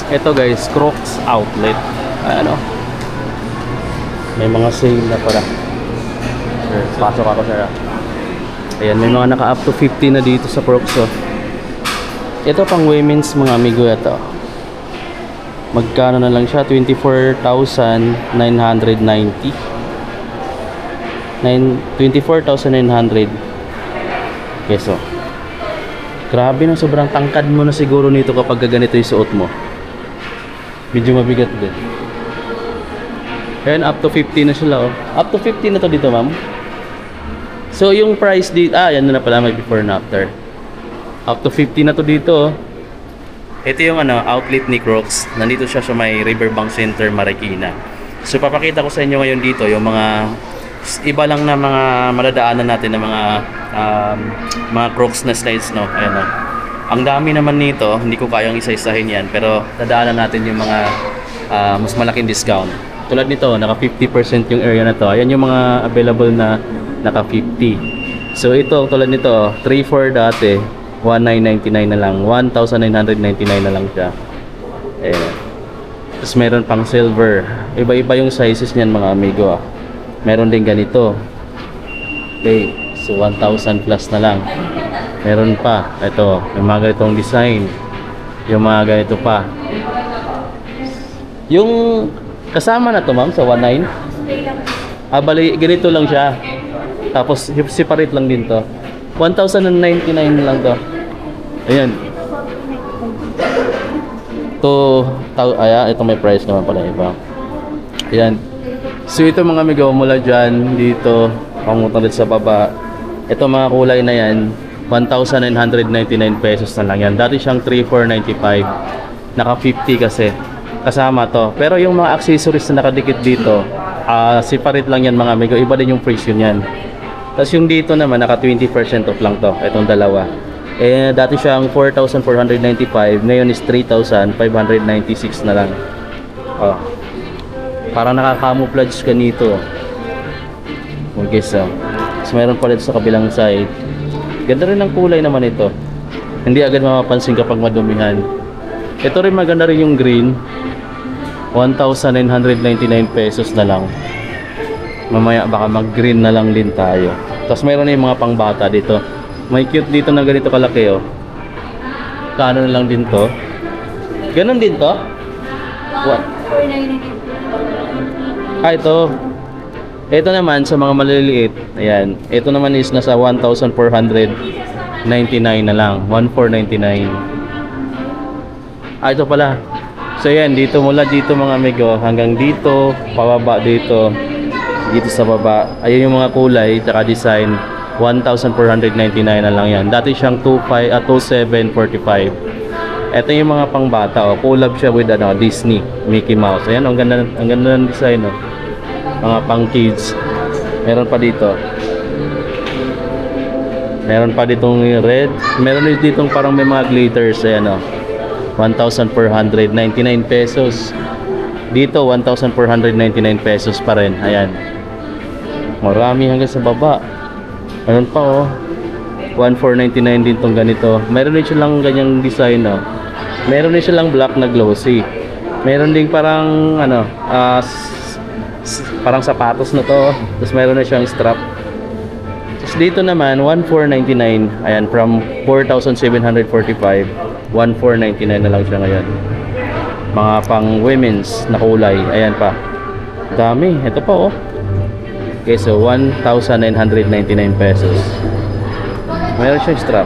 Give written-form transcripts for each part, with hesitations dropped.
Ito guys, Crocs outlet. Ano? May mga sale na pala. Sir, pasok ako sir. Ayan, may mga naka up to 50 na dito sa Crocs. Oh. Ito pang women's mga amigo ito. Magkano na lang siya? 24,990. 24,900 peso. Grabe na, sobrang tangkad mo na siguro nito kapag ganito yung suot mo. Medyo mabigat din. Ayan, up to 50 na sila. Oh. Up to 50 na to dito, ma'am. So, yung price dito, yan na pala, may before and after. Up to 50 na to dito. Oh. Ito yung outlet ni Crocs. Nandito siya sa may Riverbank Center, Marikina. So, papakita ko sa inyo ngayon dito yung mga iba lang na mga madadaanan natin na mga Crocs na styles, no? Ayan, no? Ang dami naman nito, hindi ko kayang isa-isahin yan, pero dadaanan natin yung mga mas malaking discount. Tulad nito, naka 50% yung area na to. Ayan yung mga available na naka 50. So ito, tulad nito, 3,400 dati, 1,999 na lang, 1,999 na lang siya. Ayan. Tapos meron pang silver. Iba-iba yung sizes niyan mga amigo. Meron din ganito. Okay, so 1,000 plus na lang. Meron pa, ito, may mga ganitong design. Yung mga ganito pa. Yung kasama na to ma'am sa 19? Bali, ganito lang siya. Tapos separate lang din to. 1,099 lang to. Ayan. Ito may price naman pala iba. Ayan. So ito mga amigo, mula dyan, dito, pamunta dito sa baba. Ito mga kulay na yan, 1,999 pesos na lang yan. Dati siyang 3,495. Naka 50 kasi. Kasama to. Pero yung mga accessories na nakadikit dito, separate lang yan mga amigo. Iba din yung presyo niyan. Tapos yung dito naman, naka 20% off lang to. Itong dalawa. Dati siyang 4,495. Ngayon is 3,596 na lang. Parang naka-camouflage ka nito. Okay, so meron pa dito sa kabilang side. Ganda rin ang kulay naman ito. Hindi agad mapapansin kapag madumihan. Ito rin maganda rin yung green. 1,999 pesos na lang. Mamaya baka mag-green na lang din tayo. Tapos meron na yung mga pangbata dito. May cute dito na ganito kalaki, oh. Kano na lang din to. Ganon din to? What? Ito naman sa mga maliliit. Ayan. Ito naman is nasa 1,499 na lang. 1,499. Ito pala. So ayan, dito mula dito mga amigo hanggang dito, pababa dito. Dito sa baba. Ayun yung mga kulay at design. 1,499 na lang yan. Dati siyang 2,745. Ito yung mga pangbata, oh. Collab siya with Disney, Mickey Mouse. Ayan, ang ganda ng design, oh. Mga pang kids. Meron pa dito. Meron pa ditong red. Meron din ditong parang may mga glitters. Ayan, oh. 1,499 pesos. Dito 1,499 pesos pa rin. Ayan. Marami hanggang sa baba. Meron pa, oh. 1,499 din tong ganito. Meron din silang ganyang design, oh. Meron din silang black na glossy. Meron din parang parang sapatos na to. Tapos meron na siyang strap. Tapos dito naman 1,499. Ayan, from 4,745, 1,499 na lang siya ngayon. Mga pang women's na kulay. Ayan pa. Dami. Ito pa, oh. Okay, so 1,999 pesos. Meron siyang strap.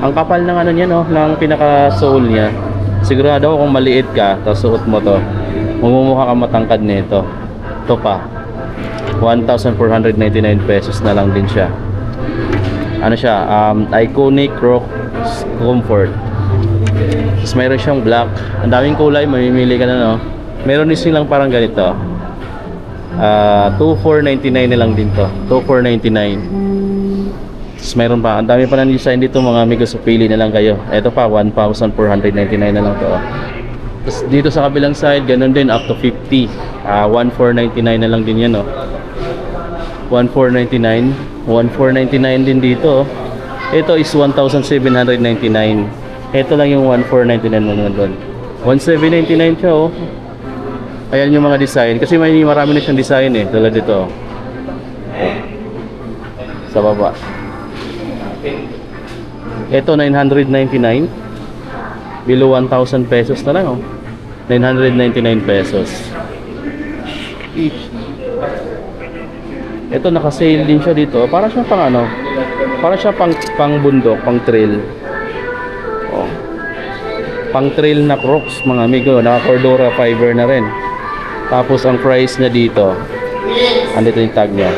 Ang kapal ng niya, no, ng pinaka-sole niya. Sigurado kung maliit ka, tapos suot mo to, mamumukha ka matangkad nito. Ito pa. 1,499 pesos na lang din siya. Ano siya? Iconic Crocs Comfort. Tapos meron siyang black. Ang daming kulay, mamimili ka na, no. Meron din silang parang ganito. 2,499 na lang din to. 2,499. Tapos meron pa, ang dami pa ng design dito mga amigo, so pili na lang kayo. Ito pa, 1,499 na lang to. Tapos dito sa kabilang side, ganun din, up to 50. 1,499 na lang din yan, oh. 1,499. 1,499 din dito, oh. Ito is 1,799. Ito lang yung 1,499 naman doon. 1,799 siya oh. Ayan yung mga design. Kasi marami na siyang design eh. Tulad dito. Sa baba. Ito 999. Below 1,000 pesos na lang oh. 999 pesos. Each. Ito naka-sale din siya dito. Para siya pang ano? Para siya pang bundok, pang trail. Oh. Pang trail na Crocs mga amigo. Naka-Cordura fiber na rin. Tapos ang price niya dito, andito yung tag niya,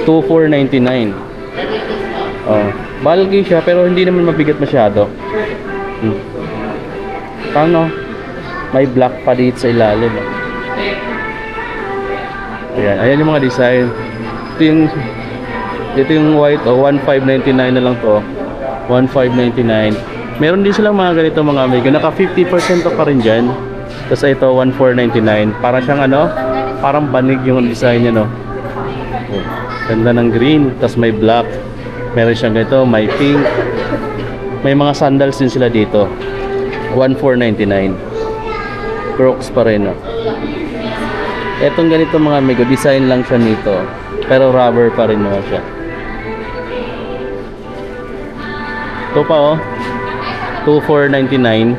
2,499. Oh, bulky siya pero hindi naman mabigat masyado. Paano? May black pa dito sa ilalim. Ayan yung mga design. Ito yung white, 1,599 na lang to. 1,599. Meron din silang mga ganito mga amigo. Naka 50% off pa rin dyan. Tapos ito 1,499. Para siyang ano, parang banig yung design niya no. Ganda ng green, tapos may black. Meron siyang ganito, may pink. May mga sandals din sila dito. 1,499. Crocs pa rin no. Etong ganito mga amigo, design lang siya nito. Pero rubber pa rin naman siya. Ito pa oh, 2,499.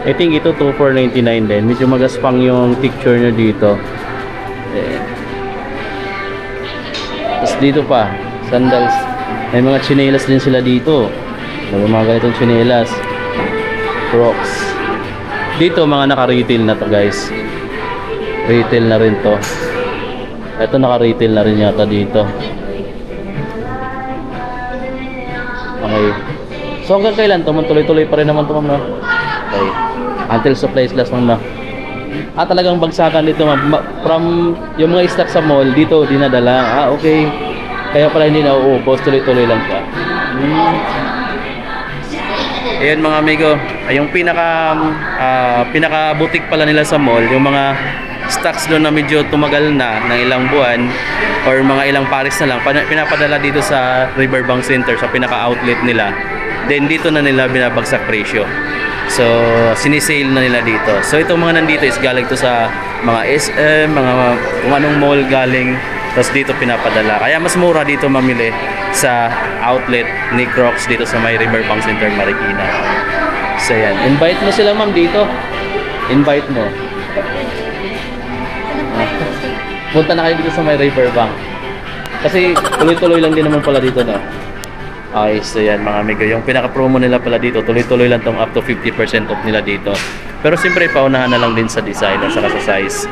I think ito 2,499 din. Medyo magaspang yung picture nyo dito. Tapos dito pa, sandals. May mga chinelas din sila dito. May mga ganitong chinelas. Crocs. Dito mga naka-retail na to guys. Retail na rin to. Ito naka-retail na rin yata dito. Okay. So hanggang kailan to? Tuloy-tuloy pa rin naman to ma'am no? Okay. Until supplies last lang na. Talagang bagsakan dito ma'am. From yung mga stock sa mall dito dinadala. Okay. Kaya pala hindi nauubos, tuloy-tuloy lang siya. Ayan mga amigo, yung pinaka boutique pala nila sa mall, yung mga stocks doon na medyo tumagal na ng ilang buwan or mga ilang pares na lang, pinapadala dito sa Riverbank Center sa pinaka-outlet nila. Then dito na nila binabagsak presyo. So, sinisale na nila dito. So, itong mga nandito is galing to sa mga SM, mga kung anong mall galing. Tapos dito pinapadala. Kaya mas mura dito mamili sa outlet ni Crocs dito sa may Riverbank Center, Marikina. So, yan. Invite mo sila ma'am dito. Invite mo. Punta na kayo dito sa may Riverbank. Kasi tuloy-tuloy lang din naman pala dito na. Okay, so yan mga amigo, yung pinaka-promo nila pala dito, tuloy-tuloy lang tong up to 50% off nila dito. Pero siyempre, paunahan na lang din sa design at saka sa size.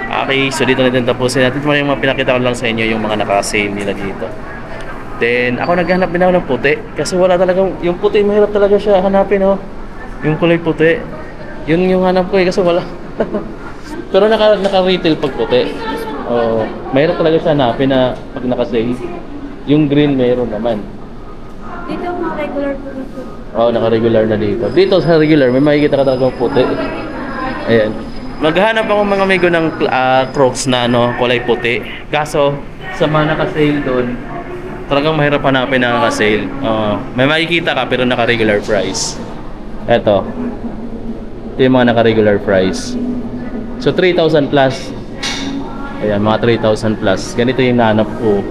Okay, so dito natin tapusin natin. Yung mga pinakita ko lang sa inyo, yung mga naka-sale nila dito. Then, ako naghanap din ako ng puti. Kasi wala talagang, yung puti, mahirap talaga siya hanapin, oh. Yung kulay puti. Yun yung hanap ko eh, kasi wala. Pero naka-retail pag puti. Oh, mahirap talaga siya hanapin na pag naka-sale. Yung green, mayroon naman. Dito mga regular po dito. Oo, naka-regular na dito. Dito sa regular, may makikita ka talagang puti. Ayan. Maghanap ako mga amigo ng Crocs na ano, kulay puti. Kaso, sa mga naka-sale doon, talagang mahirap hanapin na naka-sale. May makikita ka pero naka-regular price. Eto. Ito yung mga naka-regular price. So, 3,000 plus. Ayan, mga 3,000 plus. Ganito yung nahanap ko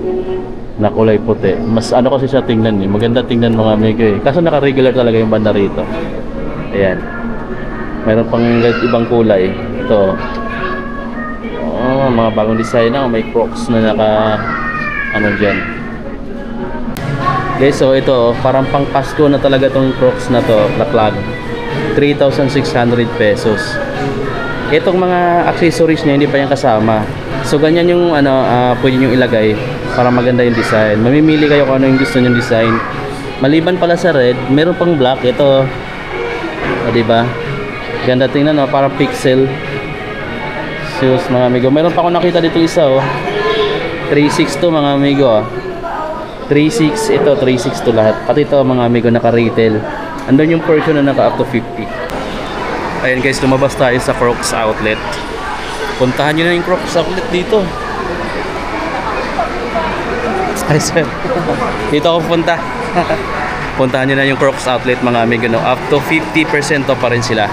na kulay puti. Mas ano kasi siya tingnan eh. Maganda tingnan mga amigo eh. Kaso naka-regular talaga yung banda rito. Ayan. Mayroon pang ibang kulay. Ito. Mga bagong design na. May Crocs na naka ano dyan. Guys, so ito. Parang pang Pasko na talaga tong Crocs na to. Laklag. 3,600 pesos. Itong mga accessories niya hindi pa yung kasama. So ganyan yung ano, pwede nyo ilagay para maganda yung design. Mamimili kayo kung ano yung gusto nyo design. Maliban pala sa red, meron pang black. Ito, diba? Ganda tingnan, no? Parang pixel. Shoes mga amigo. Meron pa ako nakita dito isa, oh. 3.6 to mga amigo, oh. 3.6, ito 3.6 to lahat. Pati ito mga amigo naka-retail. Andun yung portion na naka up to 50. Ayan guys, lumabas tayo sa Crocs outlet. Puntahan nyo na yung Crocs outlet dito. Ay sir, dito ako punta. Puntahan nyo na yung Crocs outlet mga amigo, no? Up to 50% off pa rin sila.